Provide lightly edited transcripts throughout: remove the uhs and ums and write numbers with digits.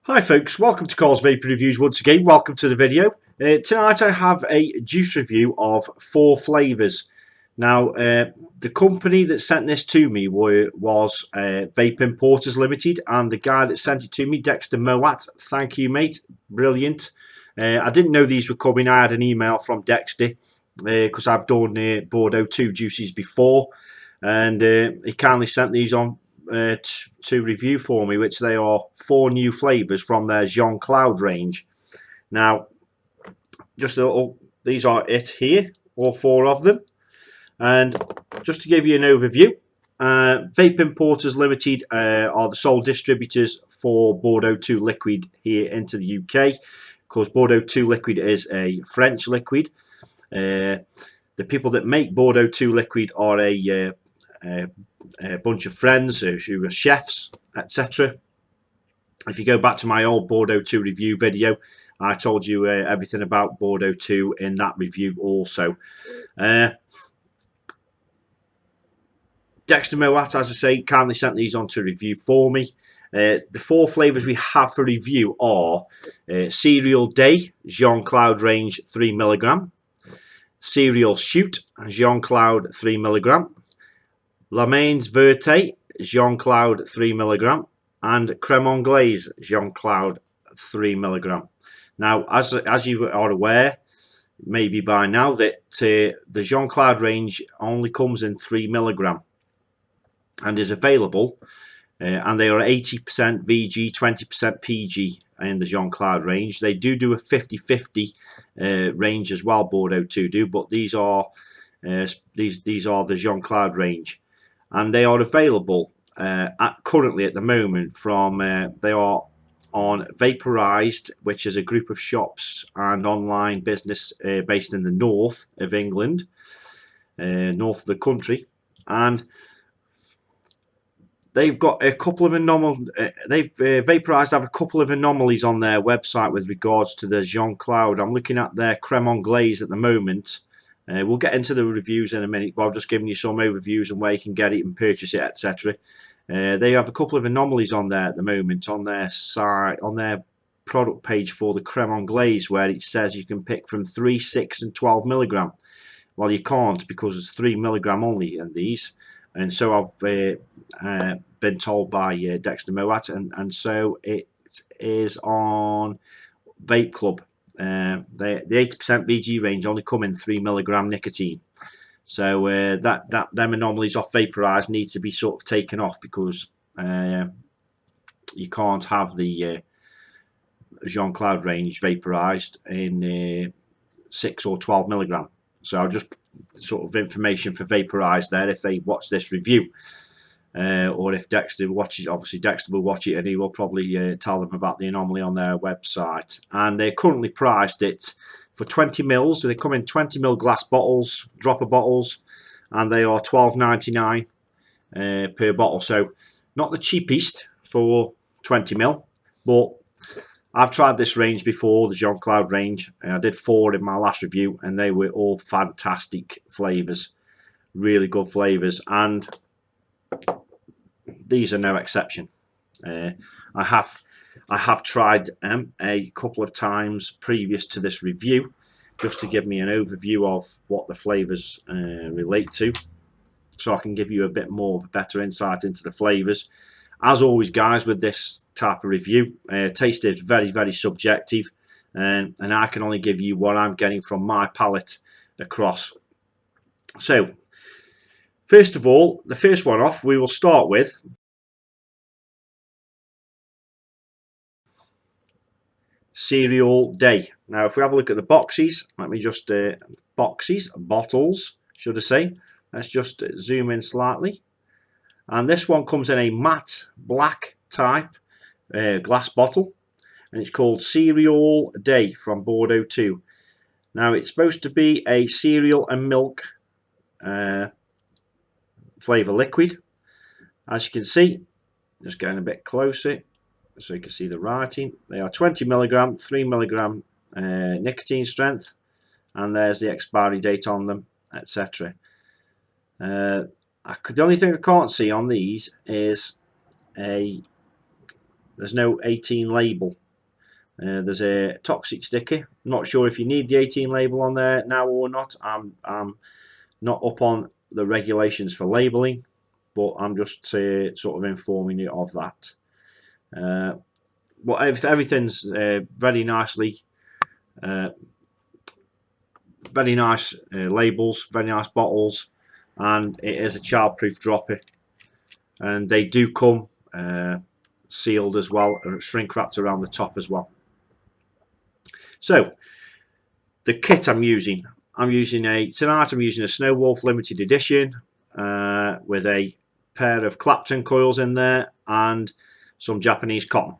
Hi folks, welcome to Carl's Vape Reviews once again. Welcome to the video. Tonight I have a juice review of 4 flavours. Now the company that sent this to me was Vape Importers Ltd, and the guy that sent it to me, Dexter Moat, thank you mate, brilliant. I didn't know these were coming. I had an email from Dexter because I've done bordO2 juices before, and he kindly sent these on to review for me, which they are 4 new flavours from their Jean Claude range. Now, these are it here, all 4 of them, and just to give you an overview, Vape Importers Ltd are the sole distributors for bordO2 liquid here into the UK, because bordO2 liquid is a French liquid. The people that make bordO2 liquid are a bunch of friends who are chefs, etc. If you go back to my old bordO2 review video, I told you everything about bordO2 in that review also. Dexter Moat, as I say, kindly sent these on to review for me. The 4 flavours we have for review are Cereal Day, Jean Claude range 3mg, Cereal Shoot, Jean Claude 3mg, La Main's Verte, Jean Claude 3mg, and Creme Anglaise, Jean Claude 3mg. Now, as you are aware, maybe by now, that the Jean Claude range only comes in 3mg and is available, and they are 80% VG, 20% PG in the Jean Claude range. They do a 50-50 range as well, bordO2 do, but these are the Jean Claude range, and they are available currently at the moment from they are on Vaporized, which is a group of shops and online business based in the north of England, north of the country, and they've got a couple of anomalies. Vaporized have a couple of anomalies on their website with regards to the Jean Claude. I'm looking at their Creme Anglaise at the moment. We'll get into the reviews in a minute, but I'm just giving you some overviews and where you can get it and purchase it, etc. They have a couple of anomalies on there at the moment on their site, on their product page for the Creme Anglaise, where it says you can pick from 3, 6, and 12mg. Well, you can't, because it's 3mg only in these, and so I've been told by Dexter Moat, and so it is on Vape Club. The 80% VG range only come in 3mg nicotine, so them anomalies off Vaporized need to be sort of taken off, because you can't have the Jean Claude range Vaporized in 6 or 12mg. So I'll just sort of information for Vaporized there if they watch this review. Or if Dexter watches, obviously Dexter will watch it and he will probably tell them about the anomaly on their website. And they're currently priced it for 20ml. So they come in 20ml glass bottles, dropper bottles, and they are £12.99 per bottle. So not the cheapest for 20ml, but I've tried this range before, the Jean Claude range. I did 4 in my last review, and they were all fantastic flavours, really good flavours, and these are no exception. I have tried them a couple of times previous to this review, just to give me an overview of what the flavours relate to, so I can give you a bit more better insight into the flavours. As always, guys, with this type of review, taste is very, very subjective, and I can only give you what I'm getting from my palate across. So, first of all, the first one off, we will start with Cereal Day. Now, if we have a look at the boxes, let me just bottles, should I say? Let's just zoom in slightly. And this one comes in a matte black type glass bottle, and it's called Cereal Day from bordO2. Now, it's supposed to be a cereal and milk flavour liquid. As you can see, just getting a bit closer so you can see the writing. They are 20mg, 3mg nicotine strength, and there's the expiry date on them, etc. The only thing I can't see on these is a there's no 18 label. There's a toxic sticker. Not sure if you need the 18 label on there now or not. I'm not up on the regulations for labelling, but I'm just sort of informing you of that. Well, everything's very nicely, very nice labels, very nice bottles, and it is a childproof dropper. And they do come sealed as well, and shrink wrapped around the top as well. So the kit I'm using tonight I'm using a Snow Wolf limited edition with a pair of Clapton coils in there and some Japanese cotton.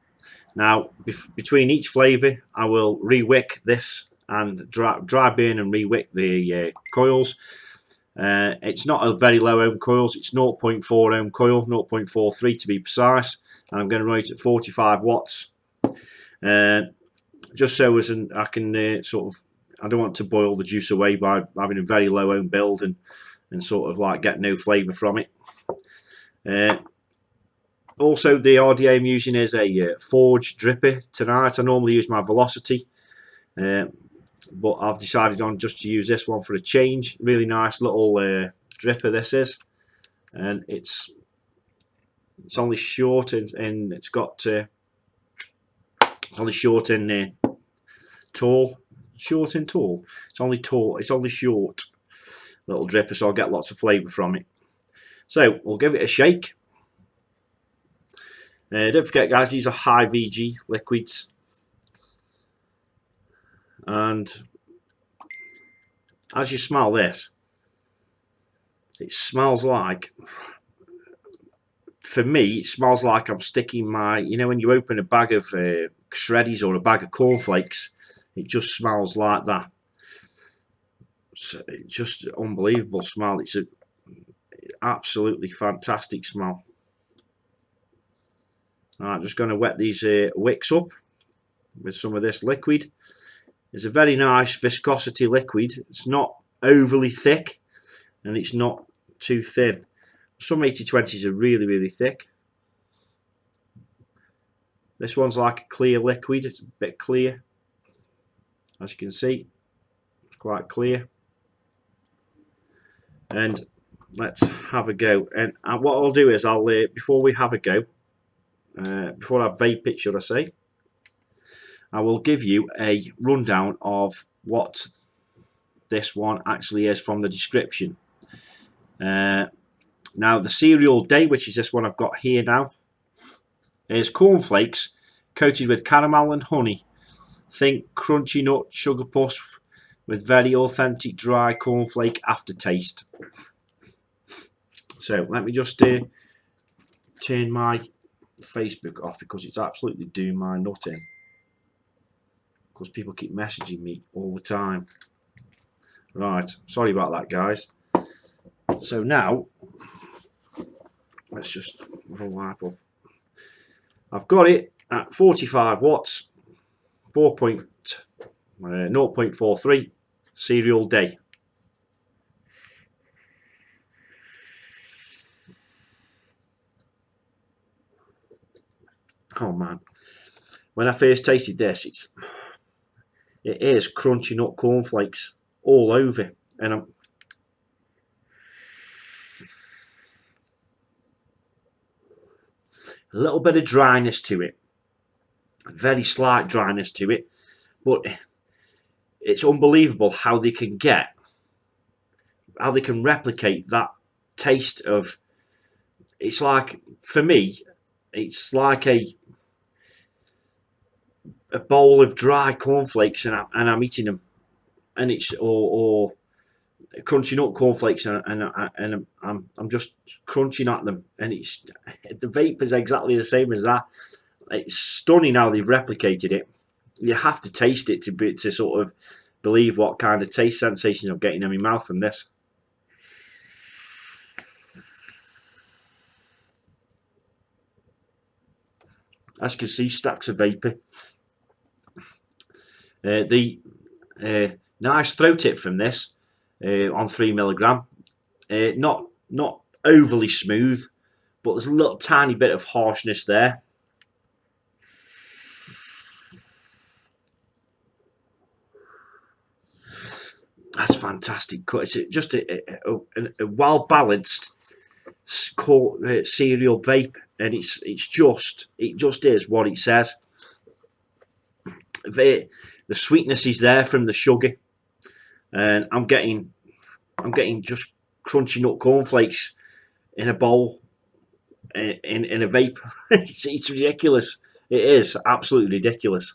Now between each flavour I will re-wick this and dry burn and re-wick the coils. It's not a very low ohm coils, it's 0.4 ohm coil, 0.43 to be precise, and I'm going to run it at 45 watts. Just so as I can sort of, I don't want to boil the juice away by having a very low ohm build and sort of like get no flavour from it. Also the RDA I'm using is a Forge dripper tonight. I normally use my Velocity, but I've decided on just to use this one for a change. Really nice little dripper this is, and it's only short and it's got it's only short and tall. Short and tall. It's only tall. It's only short little dripper, so I'll get lots of flavour from it. So we'll give it a shake. Don't forget, guys, these are high VG liquids, and as you smell this, it smells like, for me, it smells like I'm sticking my, you know, when you open a bag of shreddies or a bag of cornflakes, it just smells like that. So it's just unbelievable smell. It's an absolutely fantastic smell. I'm just going to wet these wicks up with some of this liquid. It's a very nice viscosity liquid. It's not overly thick and it's not too thin. Some 80/20s are really thick. This one's like a clear liquid. It's a bit clear. As you can see, it's quite clear. And let's have a go. And what I'll do is I'll before we have a go, before I vape it, should I say, I will give you a rundown of what this one actually is from the description. Now the cereal day, which is this one I've got here now, is cornflakes coated with caramel and honey. Think crunchy nut sugar puffs with very authentic dry cornflake aftertaste. So let me just turn my Facebook off because it's absolutely doing my nut in. Because people keep messaging me all the time. Right, sorry about that, guys. So now, let's just wipe up. I've got it at 45 watts, 0.43 cereal day. Oh man, when I first tasted this, it is crunchy nut cornflakes all over, and a little bit of dryness to it, very slight dryness to it, but it's unbelievable how they can replicate that taste of, it's like, for me, it's like a bowl of dry cornflakes and I'm eating them, and it's or crunchy nut cornflakes and I'm just crunching at them, and it's, the vape is exactly the same as that. It's stunning how they've replicated it. You have to taste it to sort of believe what kind of taste sensations I'm getting in my mouth from this. As you can see, stacks of vapour. The nice throw tip from this on 3mg, not overly smooth, but there's a little tiny bit of harshness there. That's fantastic. It's just a well balanced cereal vape, and it just is what it says. The sweetness is there from the sugar, and I'm getting just crunchy nut cornflakes in a bowl in a vape. It's ridiculous. It is absolutely ridiculous.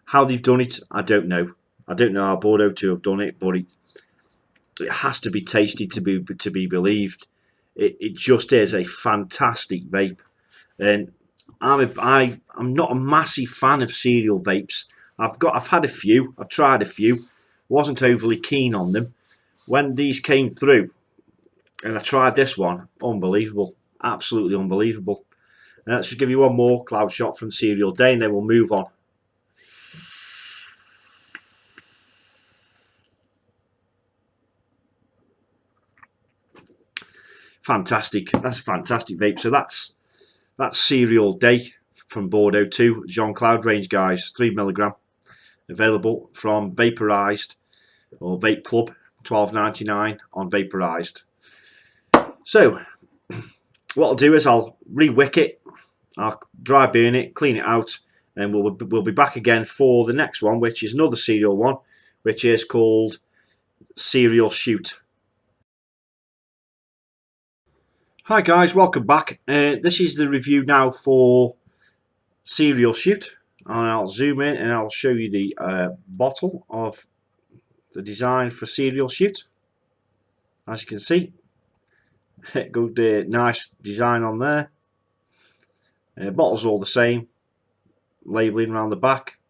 How they've done it, I don't know. I don't know how bordO2 have done it, but it has to be tasted to be believed. It just is a fantastic vape, and I'm not a massive fan of cereal vapes. I've had a few. I've tried a few. Wasn't overly keen on them. When these came through, and I tried this one, unbelievable, absolutely unbelievable. Let's just give you one more cloud shot from Cereal Day, and then we'll move on. Fantastic. That's a fantastic vape. So that's Cereal Day from bordO2 Jean Cloud range, guys. 3mg, available from Vaporized or Vape Club, $12.99 on Vaporized. So what I'll do is I'll re-wick it, I'll dry burn it, clean it out, and we'll be back again for the next one, which is another cereal one, which is called Cereal Shoot. Hi guys, welcome back. This is the review now for Cereal Shoot. I'll zoom in and I'll show you the bottle of the design for Cereal Shoot. As you can see, good nice design on there. Bottle's all the same, labelling around the back,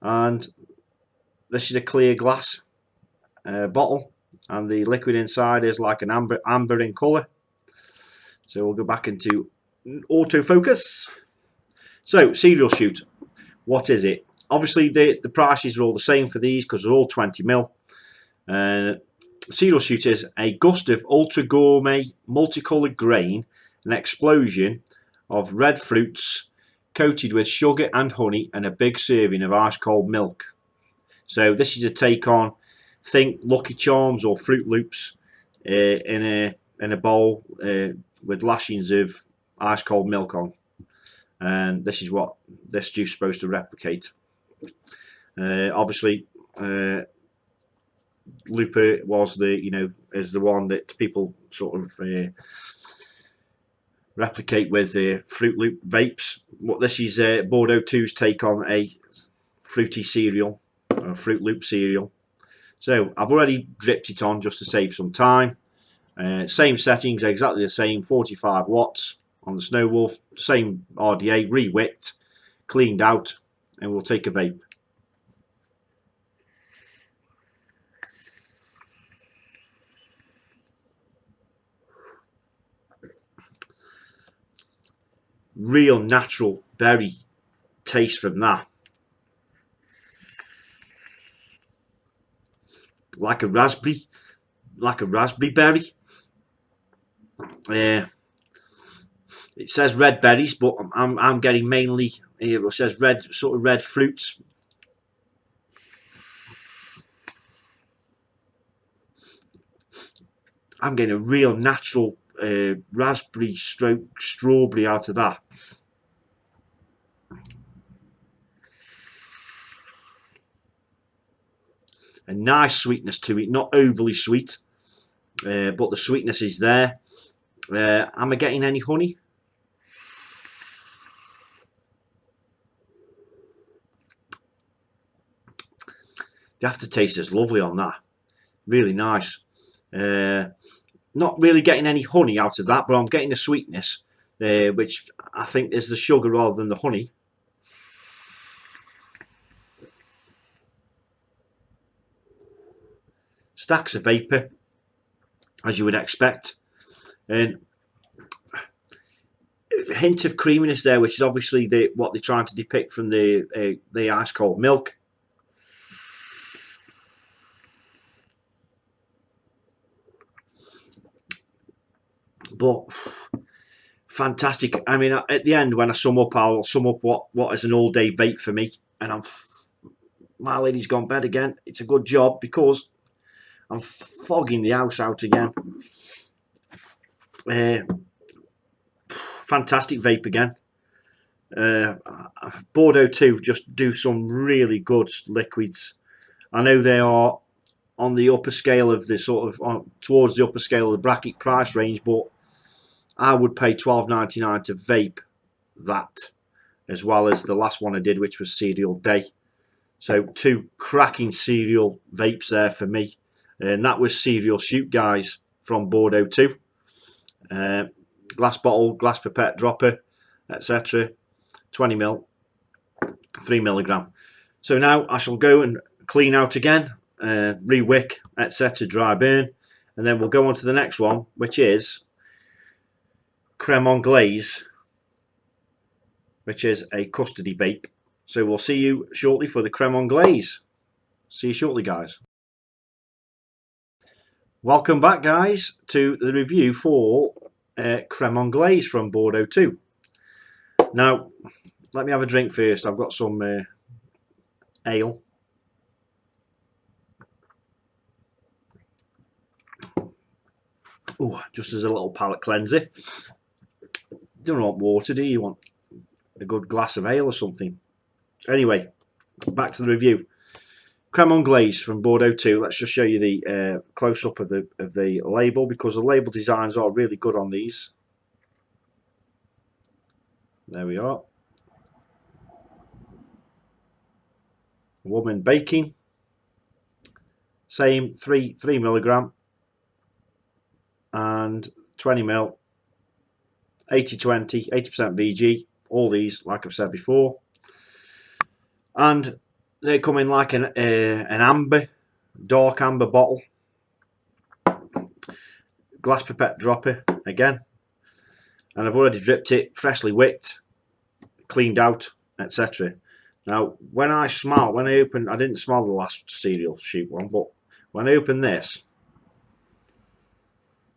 and this is a clear glass bottle, and the liquid inside is like an amber in colour. So we'll go back into autofocus. So Cereal Shoot, what is it? Obviously the prices are all the same for these because they're all 20ml. Cereal Shoot is a gust of ultra gourmet multicoloured grain, an explosion of red fruits coated with sugar and honey, and a big serving of ice cold milk. So this is a take on, think Lucky Charms or Fruit Loops in a bowl with lashings of ice cold milk on, and this is what this juice is supposed to replicate. Obviously, Looper was is the one that people sort of replicate with Fruit Loop vapes. What this is bordO2's take on a fruity cereal, a Fruit Loop cereal. So I've already dripped it on just to save some time. Same settings, exactly the same, 45 watts on the Snow Wolf, same RDA, re-wicked, cleaned out, and we'll take a vape. Real natural berry taste from that, like a raspberry berry. It says red berries, but I'm getting mainly it says sort of red fruits. I'm getting a real natural raspberry stroke strawberry out of that. A nice sweetness to it, not overly sweet, but the sweetness is there. Am I getting any honey? The aftertaste is lovely on that, really nice. Not really getting any honey out of that, but I'm getting the sweetness, which I think is the sugar rather than the honey. Stacks of vapour, as you would expect, and a hint of creaminess there, which is obviously what they're trying to depict from the ice cold milk. But Fantastic. I mean, at the end, when I sum up, I'll sum up what is an all-day vape for me. And my lady's gone bed again. It's a good job because I'm fogging the house out again. Fantastic vape again. bordO2 just do some really good liquids. I know they are on the upper scale of the sort of towards the upper scale of the bracket price range, but I would pay $12.99 to vape that, as well as the last one I did, which was Serial Day. So two cracking cereal vapes there for me, and that was Serial Shoot Guys from bordO2. Glass bottle, glass pipette dropper, etc. 20ml, 3mg. So now I shall go and clean out again, re-wick, etc. dry burn, and then we'll go on to the next one, which is Creme Anglaise, which is a custardy vape. So we'll see you shortly for the Creme Anglaise. See you shortly, guys. Welcome back, guys, to the review for Creme Anglaise from bordO2. Now, let me have a drink first. I've got some ale. Oh, just as a little palate cleanser. Don't want water, do you? You want a good glass of ale or something. Anyway, back to the review. Creme Anglaise from bordO2. Let's just show you the close-up of the label, because the label designs are really good on these. There we are. Woman baking. Same 3mg and 20ml. 80-20, 80% VG. All these, like I've said before. And they come in like an amber, dark amber bottle. Glass pipette dropper again. And I've already dripped it, freshly wicked, cleaned out, etc. Now, when I opened, I didn't smell the last Serial Shoot one, but when I open this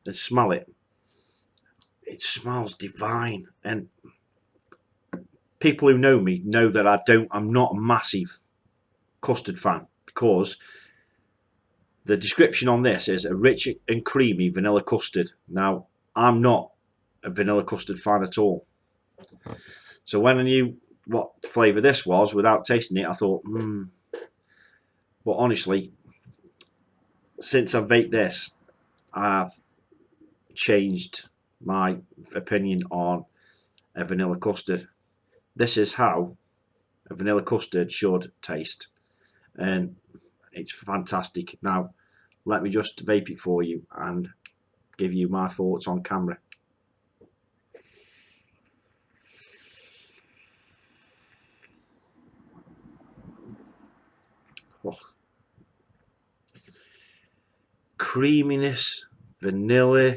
and smell it, it smells divine. And people who know me know that I'm not a massive custard fan, because the description on this is a rich and creamy vanilla custard. Now, I'm not a vanilla custard fan at all. So when I knew what flavour this was without tasting it, I thought, But honestly, since I've vaped this, I've changed my opinion on a vanilla custard. This is how a vanilla custard should taste, and it's fantastic. Now, let me just vape it for you and give you my thoughts on camera. Oh. Creaminess, vanilla,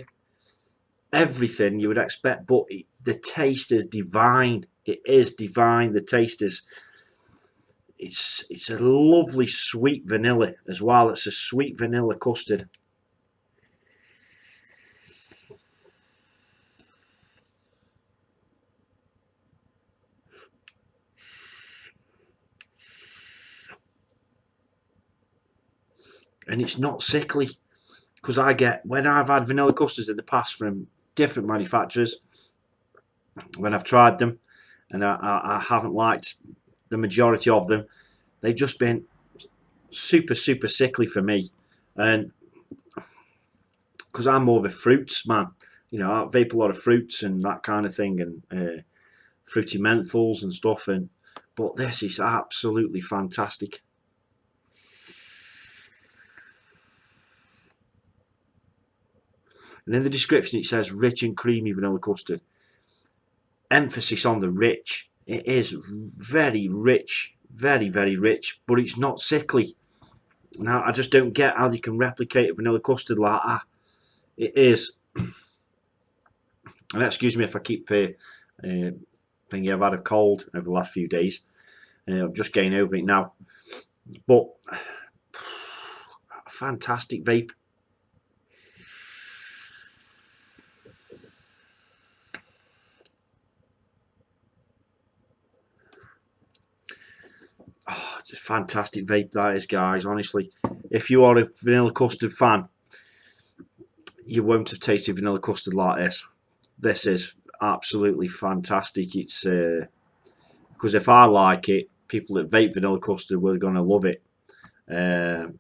everything you would expect, but the taste is divine. It is divine. The taste is, it's a lovely sweet vanilla as well. It's a sweet vanilla custard. And it's not sickly, because when I've had vanilla custards in the past from different manufacturers, when I've tried them, and I haven't liked the majority of them, they've just been super sickly for me. And because I'm more of a fruits man, you know, I vape a lot of fruits and that kind of thing, and fruity menthols and stuff, but this is absolutely fantastic. And in the description it says rich and creamy vanilla custard. Emphasis on the rich. It is very rich, very rich, but it's not sickly. Now, I just don't get how they can replicate a vanilla custard like that. It is, and excuse me if I keep thinking I've had a cold over the last few days. I'm just getting over it now. But fantastic vape. it's a fantastic vape that is, guys. Honestly, if you are a vanilla custard fan, you won't have tasted vanilla custard like this. This is absolutely fantastic. It's because if I like it, people that vape vanilla custard were going to love it. And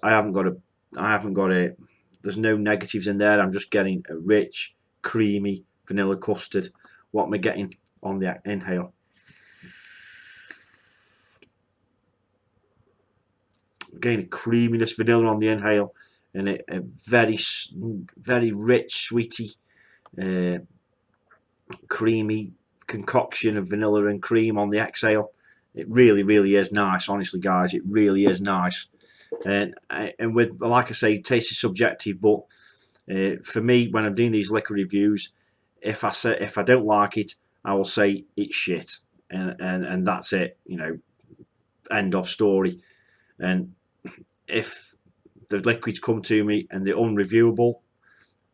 I haven't got it. There's no negatives in there. I'm just getting a rich, creamy vanilla custard. What am I getting on the inhale? I'm getting a creaminess vanilla on the inhale, and a very, very rich, sweety, creamy concoction of vanilla and cream on the exhale. It really, really is nice. Honestly, guys, it really is nice. And with, like I say, taste is subjective, but for me, when I'm doing these liquor reviews, if I don't like it, I will say it's shit, and that's it. You know, end of story. And if the liquids come to me and they're unreviewable,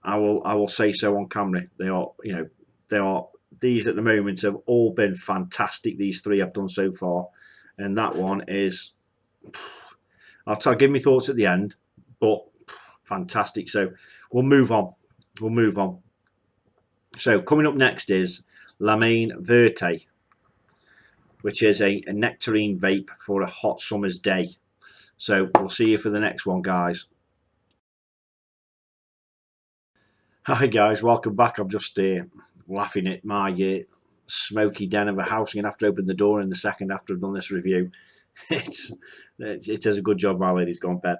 I will say so on camera. They are, you know, these at the moment have all been fantastic. These three I've done so far, and that one is. I'll give me thoughts at the end, but fantastic. So we'll move on. So coming up next is La Main Verte, which is a nectarine vape for a hot summer's day. So we'll see you for the next one, guys. Hi guys, welcome back. I'm just laughing at my smoky den of a house. I'm going to have to open the door in a second after I've done this review. It does a good job, my lady's gone to bed.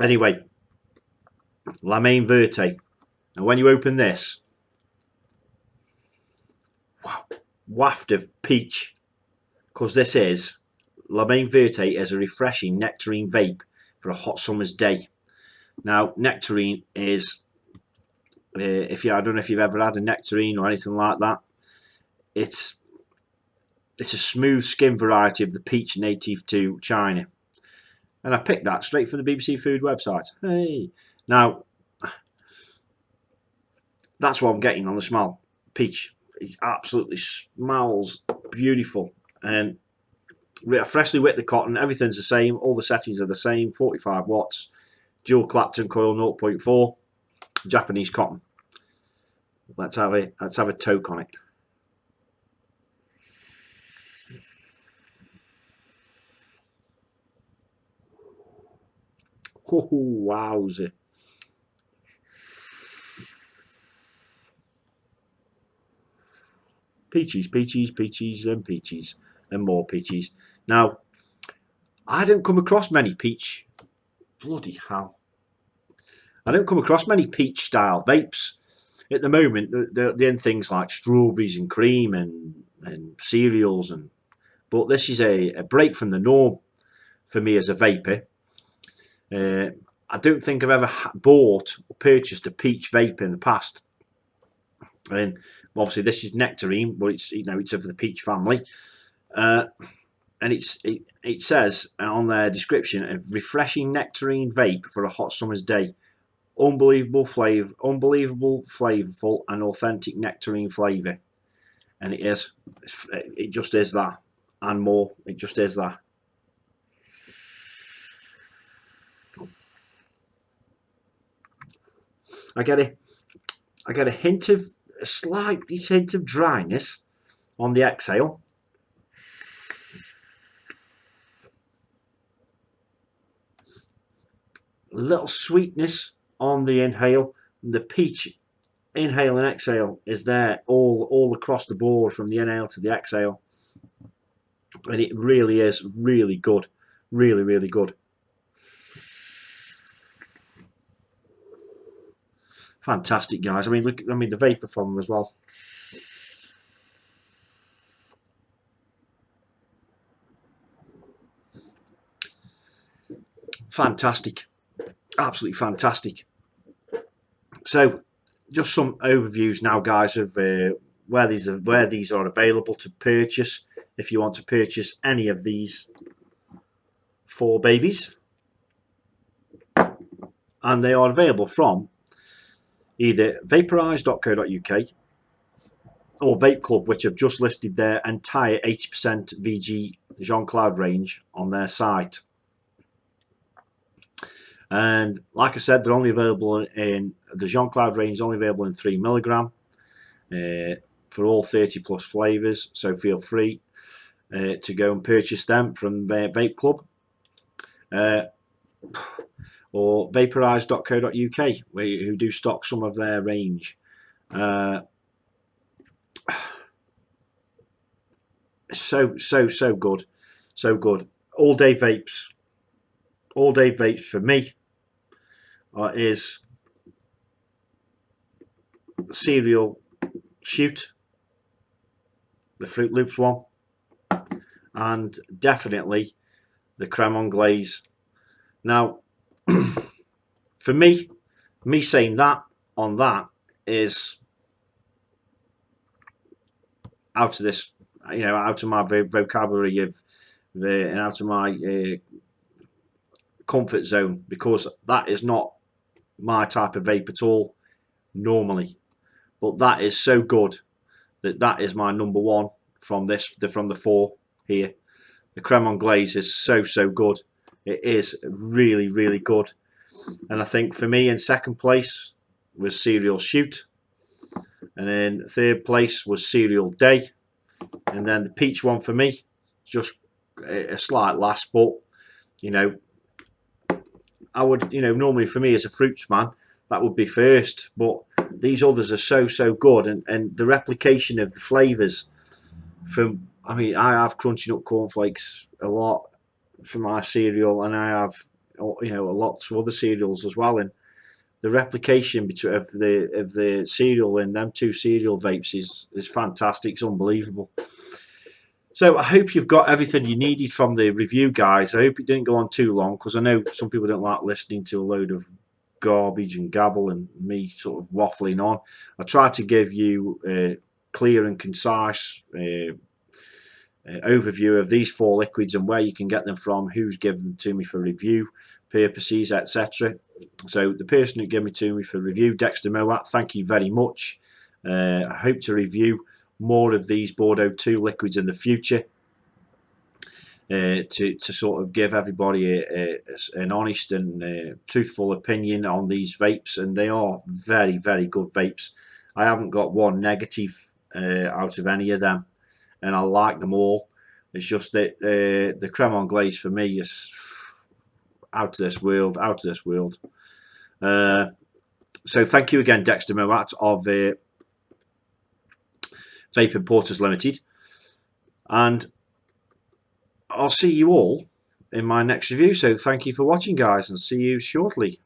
Anyway, La Main Verte. Now when you open this, wow, waft of peach, because this is La Main Verte is a refreshing nectarine vape for a hot summer's day. Now nectarine is, I don't know if you've ever had a nectarine or anything like that. It's a smooth skin variety of the peach native to China, and I picked that straight from the BBC Food website. Hey, now that's what I'm getting on the smell. Peach. It absolutely smells beautiful, and I freshly whipped the cotton. Everything's the same. All the settings are the same. 45 watts, dual Clapton coil, 0.4, Japanese cotton. Let's have a toke on it. Oh, wowza. Peaches, peaches, peaches, and peaches, and more peaches. Now, I don't come across many peach. Bloody hell. I don't come across many peach style vapes. At the moment, they're in things like strawberries and cream and cereals, but this is a break from the norm for me as a vapor. I don't think I've ever bought or purchased a peach vape in the past. And obviously this is nectarine, but it's of the peach family. And it says on their description, a refreshing nectarine vape for a hot summer's day. Unbelievable flavour, unbelievable flavourful and authentic nectarine flavour. And it is. It just is that. And more. It just is that. I get a slight hint of dryness on the exhale. A little sweetness on the inhale. The peach inhale and exhale is there all across the board from the inhale to the exhale. And it really is really good. Really, really good. Fantastic, guys. I mean, look. I mean, the vapor from them as well. Fantastic, absolutely fantastic. So, just some overviews now, guys, of where these are available to purchase. If you want to purchase any of these four babies, and they are available from either vaporize.co.uk, or Vape Club, which have just listed their entire 80% VG Jean Claude range on their site. And like I said, they're only available in the Jean Claude range, is only available in 3mg for all 30 plus flavours. So feel free to go and purchase them from Vape Club or vaporize.co.uk, who do stock some of their range. So good, so good. All day vapes for me is Cereal Shoot, the Fruit Loops one, and definitely the Creme Anglaise. Now, for me saying that on that is out of this, out of my vocabulary and out of my comfort zone, because that is not my type of vape at all normally. But that is so good that is my number one from the four here. The Creme Anglaise is so good. It is really, really good. And I think for me, in second place was Cereal Shoot, and in third place was Cereal Day, and then the peach one for me, just a slight last. But I would, normally for me as a fruits man, that would be first. But these others are so good, and the replication of the flavours from, I have Crunchy Nut cornflakes a lot for my cereal, and I have lots of other cereals as well, and the replication of the cereal in them two cereal vapes is fantastic. It's unbelievable. So I hope you've got everything you needed from the review, guys. I hope it didn't go on too long, because I know some people don't like listening to a load of garbage and gabble and me sort of waffling on. I try to give you a clear and concise overview of these four liquids and where you can get them from, who's given them to me for review purposes, etc. So the person who gave me to me for review, Dexter Moat, thank you very much. I hope to review more of these bordO2 liquids in the future, to sort of give everybody an honest and truthful opinion on these vapes, and they are very, very good vapes. I haven't got one negative out of any of them, and I like them all. It's just that the Creme Anglaise for me is out of this world, so thank you again, Dexter Moat of Vape Importers Ltd, and I'll see you all in my next review. So thank you for watching, guys, and see you shortly.